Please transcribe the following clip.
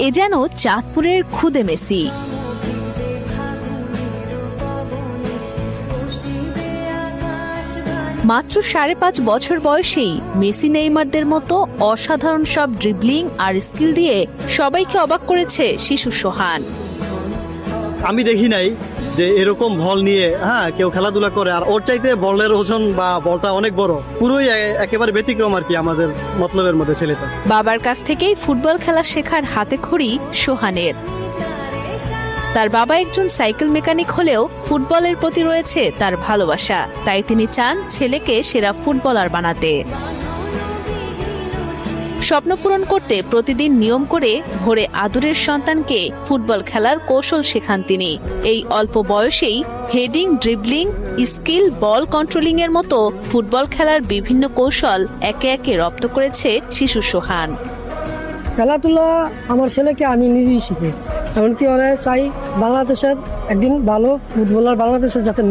এ যেন চাঁদপুরের খুদে মেসি। মাত্র 5.5 বছর বয়সেই মেসি নেইমারদের মতো অসাধারণ সব ড্রিবলিং আর স্কিল দিয়ে সবাইকে অবাক করেছে শিশু সোহান। আমি দেখি নাই যে এরকম বল নিয়ে কেউ খেলাধুলা করে, আর ওর চাইতে বলের ওজন বা বলটা অনেক বড়, পুরোই একেবারে ব্যতিক্রম আর কি আমাদের মতলবের মধ্যে ছেলেটা। বাবার কাছ থেকেই ফুটবল খেলা শেখার হাতেখড়ি সোহানের। তার বাবা একজন সাইকেল মেকানিক হলেও ফুটবলের প্রতি রয়েছে তার ভালোবাসা, তাই তিনি চান ছেলেকে সেরা ফুটবলার বানাতে। স্বপ্ন পূরণ করতে প্রতিদিন নিয়ম করে ভোরে আদরের সন্তানকে ফুটবল খেলার কৌশল শেখান তিনি। এই অল্প বয়সেই হেডিং, ড্রিবলিং, স্কিল, বল কন্ট্রোলিং এর মতো ফুটবল খেলার বিভিন্ন কৌশল একে একে রপ্ত করেছে শিশু সোহান। খেলাধুলা আমার ছেলেকে আমি নিজেই শিখি, এমনকি ওরা চাই বাংলাদেশের একদিন ভালো ফুটবলার বাংলাদেশের যাতে